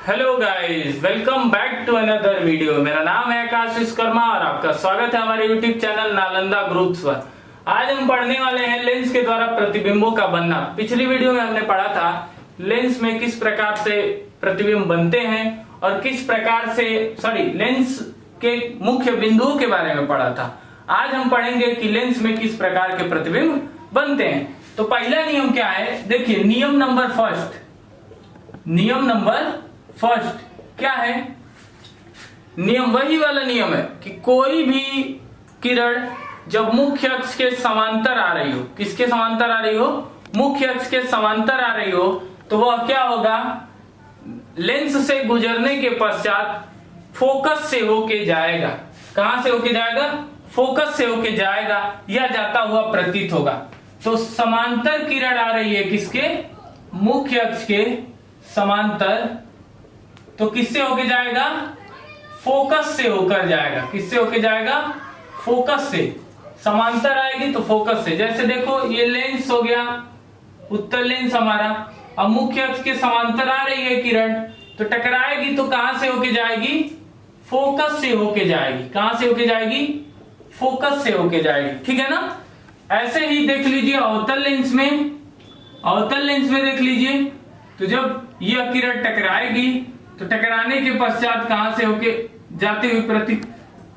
Hello guys, welcome back to another video. मेरा नाम है आकाश विश्वकर्मा और आपका स्वागत है हमारे यूट्यूब चैनल नालंदा ग्रुप्स पर। आज हम पढ़ने वाले हैं लेंस के द्वारा प्रतिबिंबों का बनना। पिछली वीडियो में हमने पढ़ा था लेंस में किस प्रकार से प्रतिबिंब बनते हैं और किस प्रकार से लेंस के मुख्य बिंदुओं के बारे में पढ़ा था। आज हम पढ़ेंगे कि लेंस में किस प्रकार के प्रतिबिंब बनते हैं। तो पहला नियम क्या है, देखिए नियम नंबर फर्स्ट क्या है। नियम वही वाला नियम है कि कोई भी किरण जब मुख्य अक्ष के समांतर आ रही हो, किसके समांतर आ रही हो, मुख्य अक्ष के समांतर आ रही हो, तो वह क्या होगा, लेंस से गुजरने के पश्चात फोकस से होके जाएगा। कहां से होके जाएगा, फोकस से होके जाएगा या जाता हुआ प्रतीत होगा। तो समांतर किरण आ रही है किसके, मुख्य अक्ष के समांतर, तो किससे होके जाएगा, फोकस से होकर जाएगा। किससे होके जाएगा, फोकस से। समांतर आएगी तो फोकस से। जैसे देखो ये लेंस हो गया, उत्तल लेंस हमारा, अब मुख्य अक्ष के समांतर आ रही है किरण, तो टकराएगी तो कहां से होके जाएगी, फोकस से होके जाएगी। कहां से होके जाएगी, फोकस से होके जाएगी। ठीक है ना। ऐसे ही देख लीजिए अवतल लेंस में देख लीजिए, तो जब यह किरण टकराएगी तो टकराने के पश्चात कहां से होके जाती हुई प्रतीत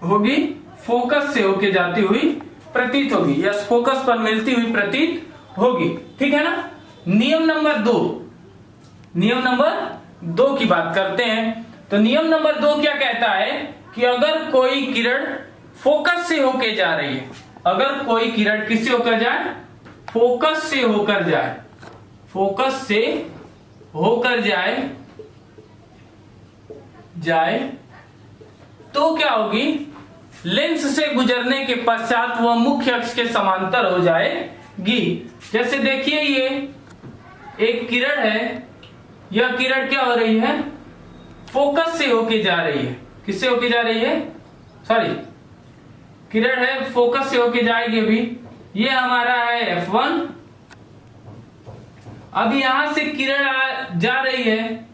होगी, फोकस से होके जाती हुई प्रतीत होगी या फोकस पर मिलती हुई प्रतीत होगी। ठीक है ना। नियम नंबर दो की बात करते हैं। तो नियम नंबर 2 क्या कहता है कि अगर कोई किरण फोकस से होके जा रही है, अगर कोई किरण किससे होकर जाए, फोकस से होकर जाए तो क्या होगी, लेंस से गुजरने के पश्चात वह मुख्य अक्ष के समांतर हो जाएगी। जैसे देखिए ये एक किरण है, यह किरण क्या हो रही है, फोकस से होके जा रही है। किससे होके जा रही है, किरण है फोकस से होके जाएगी। अभी ये हमारा है F1। अब यहां से किरण जा रही है,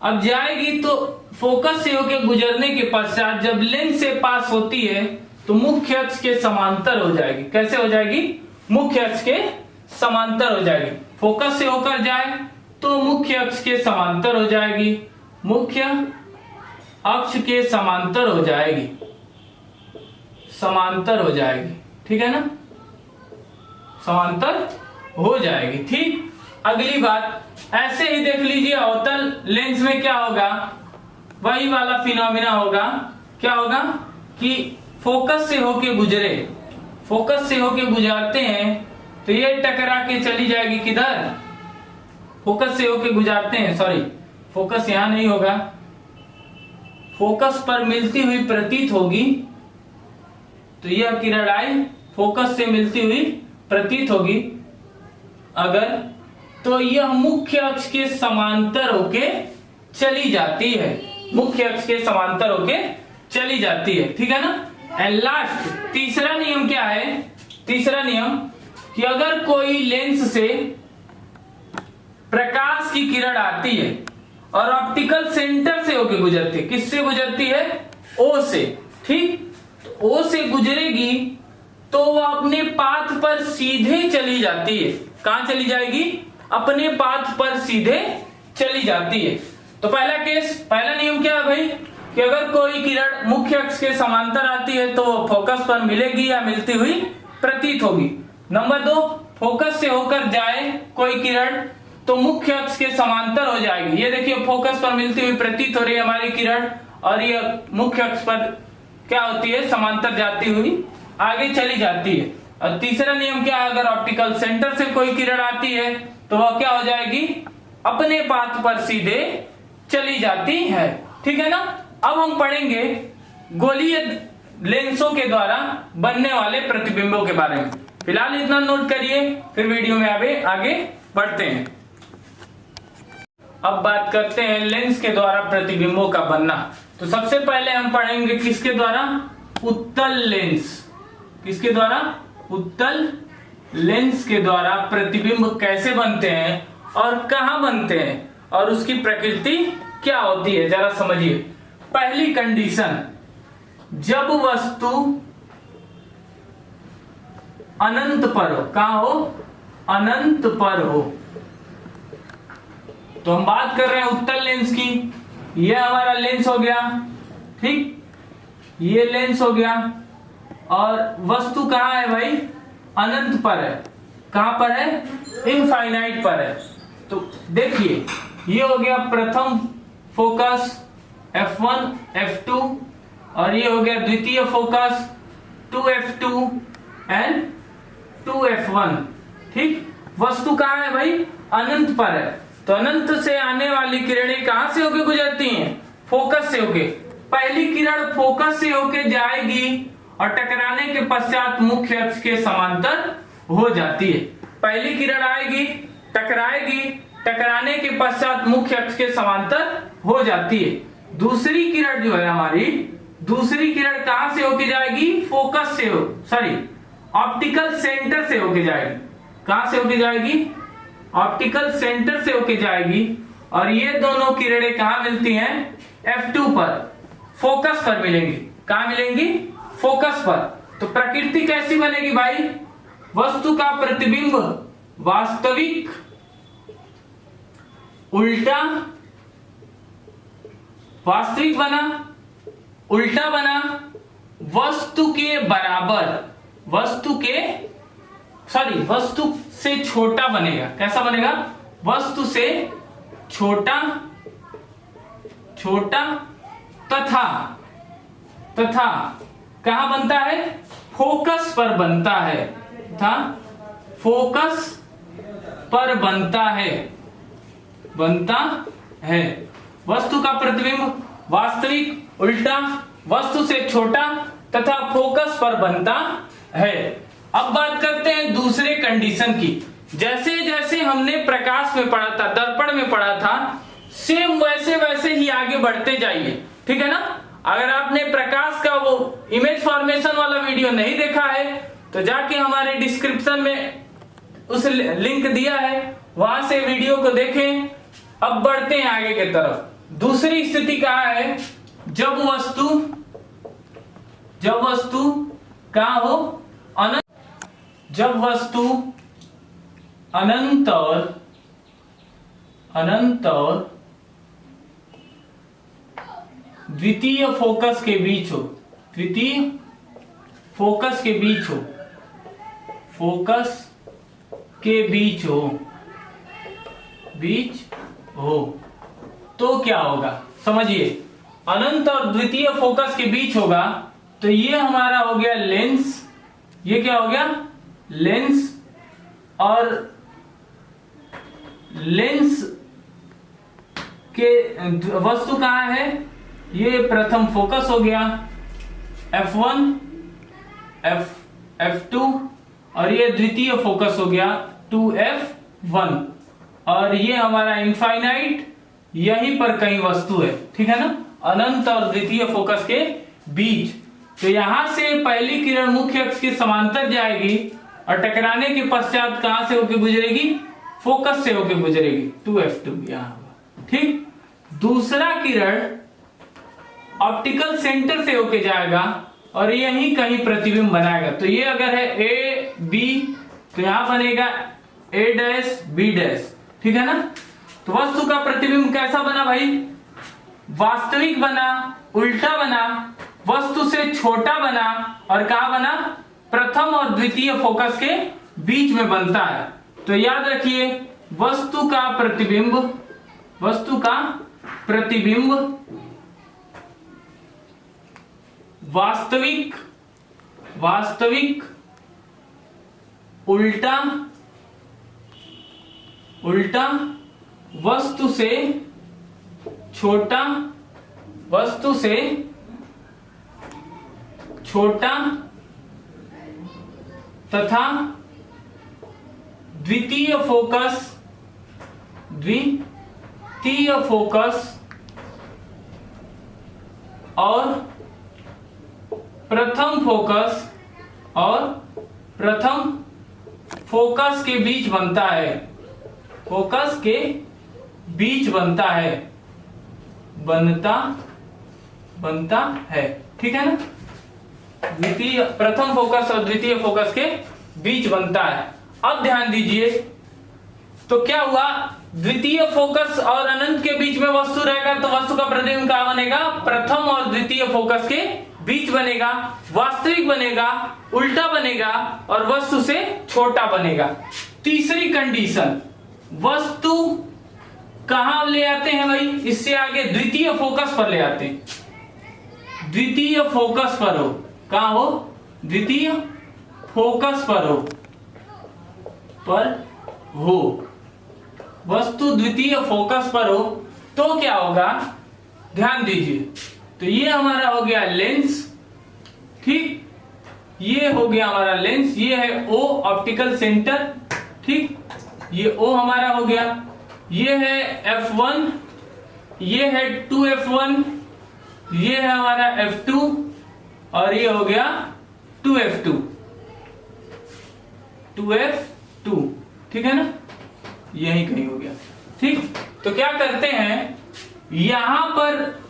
अब जाएगी तो फोकस से होके गुजरने के पश्चात जब लेंस से पास होती है तो मुख्य अक्ष के समांतर हो जाएगी। कैसे हो जाएगी, मुख्य अक्ष के समांतर हो जाएगी। फोकस से होकर जाए तो मुख्य अक्ष के समांतर हो जाएगी, मुख्य अक्ष के समांतर हो जाएगी। ठीक है ना, समांतर हो जाएगी। ठीक। अगली बात ऐसे ही देख लीजिए अवतल लेंस में क्या होगा, वही वाला फिनोमिना होगा। क्या होगा कि फोकस से होके गुजरते हैं तो ये टकरा के चली जाएगी किधर, फोकस से होके गुजरते हैं, फोकस यहां नहीं होगा, फोकस पर मिलती हुई प्रतीत होगी। तो यह किरण आई फोकस से मिलती हुई प्रतीत होगी अगर, तो यह मुख्य अक्ष के समांतर होके चली जाती है, मुख्य अक्ष के समांतर होके चली जाती है। ठीक है ना। एंड लास्ट तीसरा नियम क्या है, तीसरा नियम कि अगर कोई लेंस से प्रकाश की किरण आती है और ऑप्टिकल सेंटर से होके गुजरती है, किससे गुजरती है, O से। ठीक। तो O से गुजरेगी तो वह अपने पाथ पर सीधे चली जाती है। कहां चली जाएगी, अपने पाथ पर सीधे चली जाती है। तो पहला नियम क्या है भाई, कि अगर कोई किरण मुख्य अक्ष के समांतर आती है तो फोकस पर मिलेगी या मिलती हुई प्रतीत होगी। नंबर 2, फोकस से होकर जाए कोई किरण तो मुख्य अक्ष के समांतर हो जाएगी। ये देखिए फोकस पर मिलती हुई प्रतीत हो रही है हमारी किरण और ये मुख्य अक्ष पर क्या होती है, समांतर जाती हुई आगे चली जाती है। और तीसरा नियम क्या है, अगर ऑप्टिकल सेंटर से कोई किरण आती है तो वह क्या हो जाएगी, अपने पाथ पर सीधे चली जाती है। ठीक है ना। अब हम पढ़ेंगे गोलीय लेंसों के द्वारा बनने वाले प्रतिबिंबों के बारे में। फिलहाल इतना नोट करिए, फिर वीडियो में आगे बढ़ते हैं। अब बात करते हैं लेंस के द्वारा प्रतिबिंबों का बनना। तो सबसे पहले हम पढ़ेंगे किसके द्वारा, उत्तल लेंस। किसके द्वारा, उत्तल लेंस के द्वारा प्रतिबिंब कैसे बनते हैं और कहां बनते हैं और उसकी प्रकृति क्या होती है जरा समझिए। पहली कंडीशन, जब वस्तु अनंत पर हो, कहां हो, अनंत पर हो। तो हम बात कर रहे हैं उत्तल लेंस की, यह हमारा लेंस हो गया, ठीक, ये लेंस हो गया, और वस्तु कहां है भाई, अनंत पर है। कहां पर है, इनफाइनाइट पर है। तो देखिए ये हो गया प्रथम फोकस f1 f2, और ये हो गया द्वितीय फोकस 2f2 एंड 2f1, ठीक। वस्तु कहां है भाई, अनंत पर है। तो अनंत से आने वाली किरणें कहां से होके गुजरती हैं, फोकस से होके। पहली किरण फोकस से होके जाएगी और टकराने के पश्चात मुख्य अक्ष के समांतर हो जाती है। पहली किरण आएगी, टकराएगी, टकराने के पश्चात मुख्य अक्ष के समांतर हो जाती है। दूसरी किरण जो है हमारी, दूसरी किरण कहां से होके जाएगी, फोकस से हो, सॉरी, ऑप्टिकल सेंटर से होके जाएगी। कहां से होके जाएगी, ऑप्टिकल सेंटर से होके जाएगी, और ये दोनों किरणें कहां मिलती हैं, F2 पर, फोकस पर मिलेंगी। कहां मिलेंगी, फोकस पर। तो प्रकृति कैसी बनेगी भाई, वस्तु का प्रतिबिंब वास्तविक उल्टा, वास्तविक बना, उल्टा बना, वस्तु के बराबर, वस्तु के, सॉरी, वस्तु से छोटा बनेगा। कैसा बनेगा, वस्तु से छोटा, छोटा, तथा, तथा कहां बनता है, फोकस पर बनता है, था फोकस पर बनता है, बनता है। वस्तु का प्रतिबिंब वास्तविक उल्टा, वस्तु से छोटा तथा फोकस पर बनता है। अब बात करते हैं दूसरे कंडीशन की। जैसे जैसे हमने प्रकाश में पढ़ा था, दर्पण में पढ़ा था, सेम वैसे वैसे ही आगे बढ़ते जाइए, ठीक है ना। अगर आपने प्रकाश का वो इमेज फॉर्मेशन वाला वीडियो नहीं देखा है तो जाके हमारे डिस्क्रिप्शन में उस लिंक दिया है, वहां से वीडियो को देखें। अब बढ़ते हैं आगे की तरफ। दूसरी स्थिति कहां है, जब वस्तु, जब वस्तु कहां हो, अनंत, जब वस्तु अनंत और, अनंत और द्वितीय फोकस के बीच हो, द्वितीय फोकस के बीच हो, फोकस के बीच हो, बीच हो, तो क्या होगा समझिए। अनंत और द्वितीय फोकस के बीच होगा तो ये हमारा हो गया लेंस, ये क्या हो गया, लेंस, और लेंस के वस्तु कहां है, ये प्रथम फोकस हो गया F1 F2, और ये द्वितीय फोकस हो गया 2F1, और ये हमारा इनफाइनाइट यहीं पर कहीं वस्तु है, ठीक है ना, अनंत और द्वितीय फोकस के बीच। तो यहां से पहली किरण मुख्य अक्ष के समांतर जाएगी और टकराने के पश्चात कहां से होकर गुजरेगी, फोकस से होकर गुजरेगी, 2F2 यहां होगा, ठीक। दूसरा किरण ऑप्टिकल सेंटर से होके जाएगा और यहीं कहीं प्रतिबिंब बनाएगा। तो ये अगर है ए बी तो यहां बनेगा ए डैश बी डैश, ठीक है ना। तो वस्तु का प्रतिबिंब कैसा बना भाई, वास्तविक बना, उल्टा बना, वस्तु से छोटा बना, और कहां बना, प्रथम और द्वितीय फोकस के बीच में बनता है। तो याद रखिए वस्तु का प्रतिबिंब, वस्तु का प्रतिबिंब वास्तविक, वास्तविक उल्टा, उल्टा, वस्तु से छोटा, वस्तु से छोटा तथा द्वितीय फोकस, द्वितीय फोकस और प्रथम फोकस, और प्रथम फोकस के बीच बनता है, फोकस के बीच बनता है। बनता है, ठीक है ना। द्वितीय प्रथम फोकस और द्वितीय फोकस के बीच बनता है। अब ध्यान दीजिए, तो क्या हुआ, द्वितीय फोकस और अनंत के बीच में वस्तु रहेगा तो वस्तु का प्रतिबिंब कहां बनेगा, प्रथम और द्वितीय फोकस के बीच बनेगा, वास्तविक बनेगा, उल्टा बनेगा और वस्तु से छोटा बनेगा। तीसरी कंडीशन, वस्तु कहां ले आते हैं भाई, इससे आगे द्वितीय फोकस पर ले आते हैं। द्वितीय फोकस पर हो, कहां हो, द्वितीय फोकस पर हो, वस्तु द्वितीय फोकस पर हो तो क्या होगा, ध्यान दीजिए, तो ये हमारा हो गया लेंस, ठीक, ये हो गया हमारा लेंस, ये है O ऑप्टिकल सेंटर, ठीक, ये O हमारा हो गया, ये है F1, ये है 2F1, ये है हमारा F2 और ये हो गया 2F2, ठीक है ना, यही कहीं हो गया, ठीक। तो क्या करते हैं, यहां पर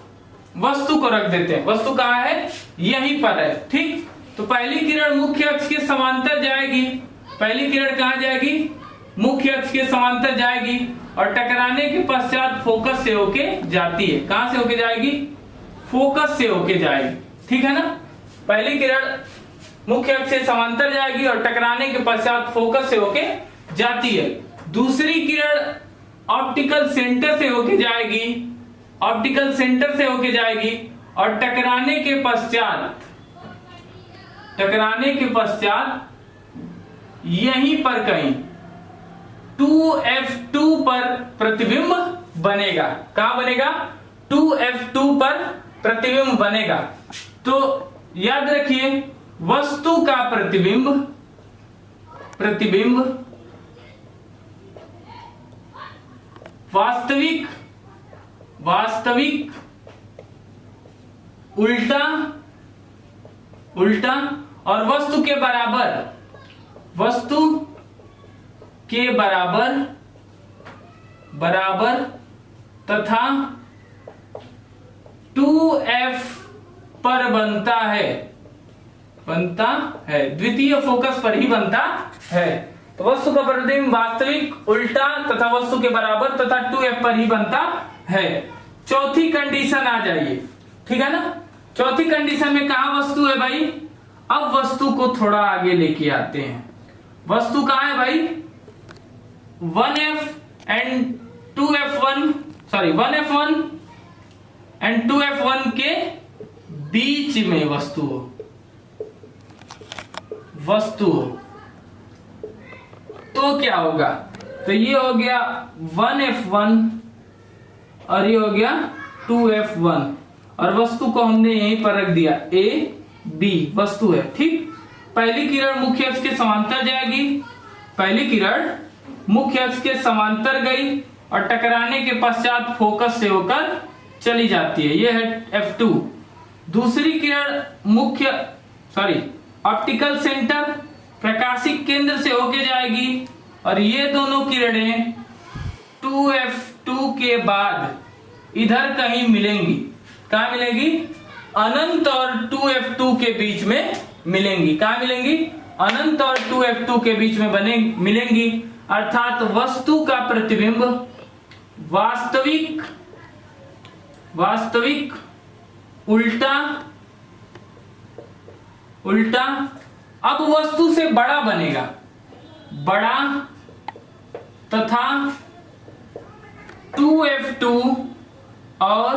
वस्तु को रख देते हैं, वस्तु कहां है, यहीं पर है, ठीक। तो पहली किरण मुख्य अक्ष के समांतर जाएगी, पहली किरण कहां जाएगी, मुख्य अक्ष के समांतर जाएगी और टकराने के पश्चात फोकस से होके जाती है, कहां से होके जाएगी, फोकस से होके जाएगी, ठीक है ना। पहली किरण मुख्य अक्ष से समांतर जाएगी और टकराने के पश्चात फोकस से होके जाती है। दूसरी किरण ऑप्टिकल सेंटर से होके जाएगी, ऑप्टिकल सेंटर से होके जाएगी और टकराने के पश्चात यहीं पर कहीं 2F2 पर प्रतिबिंब बनेगा, कहां बनेगा, 2F2 पर प्रतिबिंब बनेगा। तो याद रखिए, वस्तु का प्रतिबिंब वास्तविक उल्टा और वस्तु के बराबर तथा 2F पर बनता है, द्वितीय फोकस पर ही बनता है। तो वस्तु का प्रतिबिंब वास्तविक, उल्टा तथा वस्तु के बराबर तथा 2F पर ही बनता है। चौथी कंडीशन आ जाइए, ठीक है ना। चौथी कंडीशन में कहां वस्तु है भाई, अब वस्तु को थोड़ा आगे लेके आते हैं। वस्तु कहां है भाई, 1F and 2F1 and 2F1 के बीच में वस्तु हो तो क्या होगा, तो ये हो गया 1F1 और ये हो गया 2F1 और वस्तु को हमने यहीं पर रख दिया, A B वस्तु है, ठीक। पहली किरण मुख्य अक्ष के समांतर जाएगी, पहली किरण मुख्य अक्ष के समांतर गई और टकराने के पश्चात फोकस से होकर चली जाती है, ये है F2। दूसरी किरण ऑप्टिकल सेंटर प्रकाशिक केंद्र से होके जाएगी और ये दोनों किरणें 2F2 के बाद इधर कहीं मिलेंगी, कहां मिलेंगी, अनंत और 2F2 के बीच में मिलेंगी, कहां मिलेंगी, अनंत और 2F2 के बीच में मिलेंगी। अर्थात वस्तु का प्रतिबिंब वास्तविक उल्टा अब वस्तु से बड़ा बनेगा, बड़ा तथा 2F2 और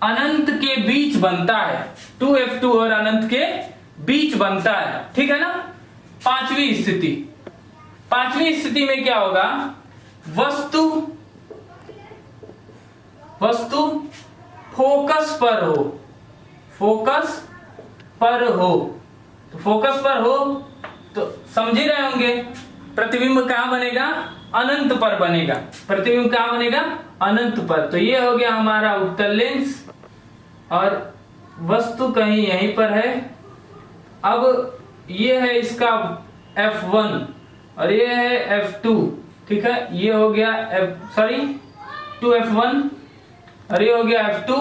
अनंत के बीच बनता है, 2F2 और अनंत के बीच बनता है, ठीक है ना। पांचवी स्थिति में क्या होगा, वस्तु फोकस पर हो तो समझ ही रहे होंगे, प्रतिबिंब कहां बनेगा, अनंत पर बनेगा, प्रतिबिंब कहां बनेगा, अनंत पर। तो ये हो गया हमारा उत्तल लेंस और वस्तु कहीं यहीं पर है। अब ये है इसका F1 और ये है F2, ठीक है, ये हो गया 2f1 और ये हो गया f2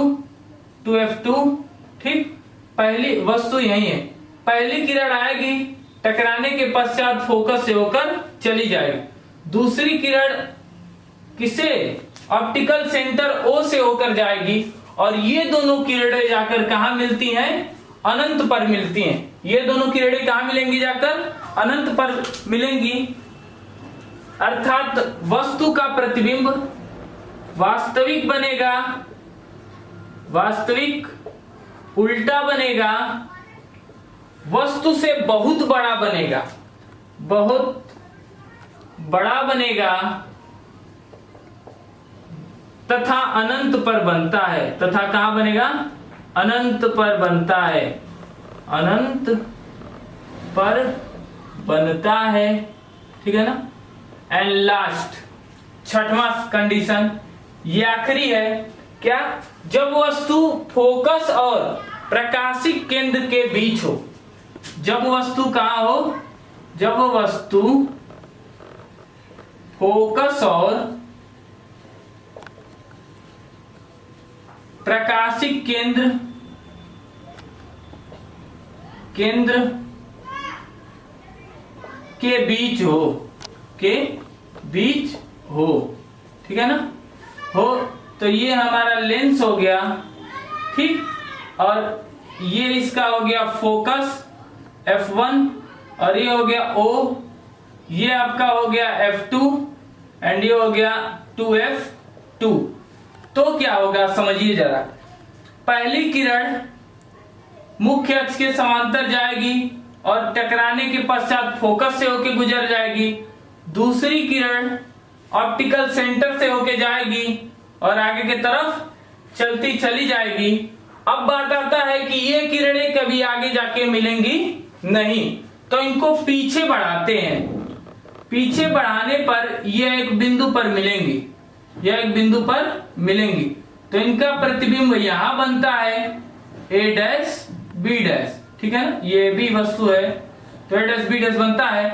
2f2। ठीक, पहली वस्तु यही है, पहली किरण आएगी, टकराने के पश्चात फोकस से होकर चली जाएगी। दूसरी किरण किसे, ऑप्टिकल सेंटर O से होकर जाएगी और ये दोनों किरणें जाकर कहां मिलती हैं, अनंत पर मिलती हैं। ये दोनों किरणें कहां मिलेंगी, जाकर अनंत पर मिलेंगी। अर्थात वस्तु का प्रतिबिंब वास्तविक बनेगा, वास्तविक उल्टा बनेगा, वस्तु से बहुत बड़ा बनेगा, बहुत बड़ा बनेगा तथा अनंत पर बनता है। तथा कहां बनेगा, अनंत पर बनता है, अनंत पर बनता है। ठीक है ना। एंड लास्ट, छठवां कंडीशन, ये आखिरी है, क्या, जब वस्तु फोकस और प्रकाशिक केंद्र के बीच हो। जब वस्तु कहां हो, जब वस्तु फोकस और प्रकाशिक केंद्र के बीच हो, के बीच हो। ठीक है ना, हो तो ये हमारा लेंस हो गया। ठीक, और ये इसका हो गया फोकस f1 और ये हो गया O, ये आपका हो गया f2 एंड ये हो गया 2f2। तो क्या होगा समझिए जरा, पहली किरण मुख्य अक्ष के समांतर जाएगी और टकराने के पश्चात फोकस से होकर गुजर जाएगी। दूसरी किरण ऑप्टिकल सेंटर से होकर जाएगी और आगे की तरफ चलती चली जाएगी। अब बात आता है कि ये किरणें कभी आगे जाके मिलेंगी नहीं, तो इनको पीछे बढ़ाते हैं। पीछे बढ़ाने पर ये एक बिंदु पर मिलेंगी, यह एक बिंदु पर मिलेंगी, तो इनका प्रतिबिंब यहां बनता है a डैश b डैश। ठीक है ना, ये भी वस्तु है तो a डैश b डैश बनता है।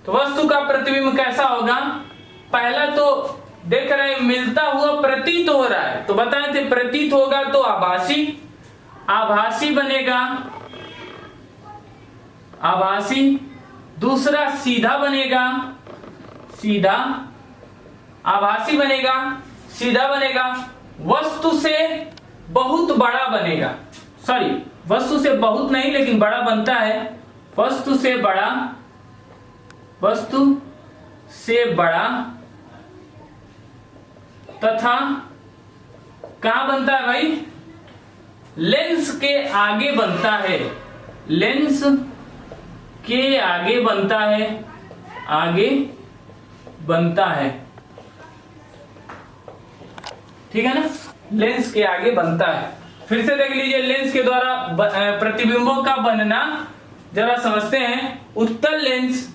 तो वस्तु का प्रतिबिंब कैसा होगा, पहला तो देख रहे हैं मिलता हुआ प्रतीत हो रहा है, तो बताए थे प्रतीत होगा तो आभासी, आभासी बनेगा, आभासी। दूसरा सीधा बनेगा, सीधा, आभासी बनेगा, सीधा बनेगा। वस्तु से बहुत बड़ा बनेगा, सॉरी वस्तु से बहुत नहीं लेकिन बड़ा बनता है, वस्तु से बड़ा, वस्तु से बड़ा तथा कहां बनता है भाई, लेंस के आगे बनता है, लेंस के आगे बनता है, आगे बनता है। ठीक है ना, लेंस के आगे बनता है। फिर से देख लीजिए, लेंस के द्वारा प्रतिबिंबों का बनना जरा समझते हैं। उत्तल लेंस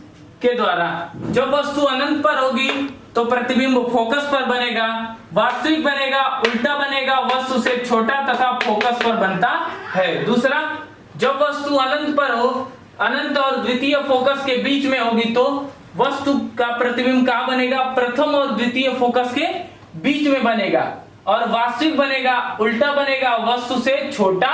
के द्वारा जब वस्तु अनंत पर होगी तो प्रतिबिंब फोकस पर बनेगा, वास्तविक बनेगा, उल्टा बनेगा, वस्तु से छोटा तथा फोकस पर बनता है। दूसरा, जब वस्तु अनंत पर हो, अनंत और द्वितीय फोकस के बीच में होगी तो वस्तु का प्रतिबिंब कहां बनेगा, प्रथम और द्वितीय फोकस के बीच में बनेगा, और वास्तविक बनेगा, उल्टा बनेगा, वस्तु से छोटा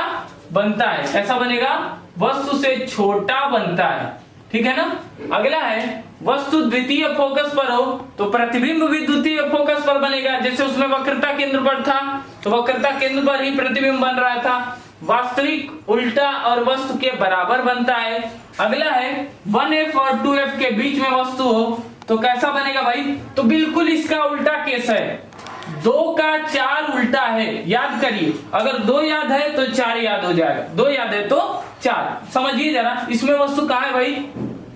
बनता है। कैसा बनेगा, वस्तु से छोटा बनता है। ठीक है ना। अगला है, वस्तु द्वितीय फोकस पर हो तो प्रतिबिंब भी द्वितीय फोकस पर बनेगा, जैसे उसमें वक्रता केंद्र पर था तो वक्रता केंद्र पर ही प्रतिबिंब बन रहा था। वास्तविक, उल्टा और वस्तु के बराबर बनता है। अगला है, 1f और 2f के बीच में वस्तु हो तो कैसा बनेगा भाई, तो बिल्कुल इसका उल्टा केस है, 2 का 4 उल्टा है। याद करिए, अगर 2 याद है तो 4 याद हो जाएगा, 2 याद है तो 4। समझिए जरा, इसमें वस्तु कहां है भाई,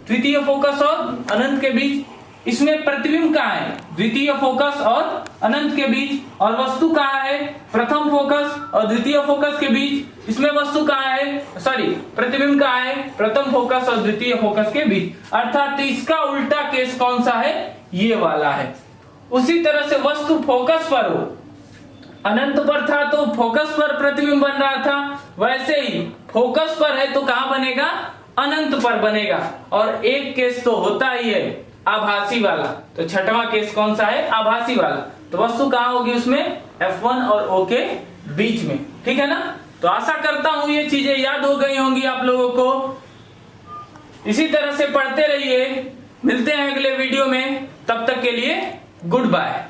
द्वितीय फोकस और अनंत के बीच। इसमें प्रतिबिंब कहां है, द्वितीय फोकस और अनंत के बीच। और वस्तु कहां है, प्रथम फोकस और द्वितीय फोकस के बीच। इसमें वस्तु कहां है, सॉरी प्रतिबिंब कहां है, प्रथम फोकस और द्वितीय फोकस के बीच। अर्थात इसका उल्टा केस कौन सा है, ये वाला है। उसी तरह से वस्तु फोकस पर हो, अनंत पर था तो फोकस पर प्रतिबिंब बन रहा था, वैसे ही फोकस पर है तो कहां बनेगा, अनंत पर बनेगा। और एक केस तो होता ही है आभासी वाला, तो छठवां केस कौन सा है, आभासी वाला। तो वस्तु कहां होगी उसमें, F1 और O के बीच में, ठीक है ना। तो आशा करता हूं ये चीजें याद हो गई होंगी आप लोगों को। इसी तरह से पढ़ते रहिए, मिलते हैं अगले वीडियो में, तब तक के लिए गुड बाय।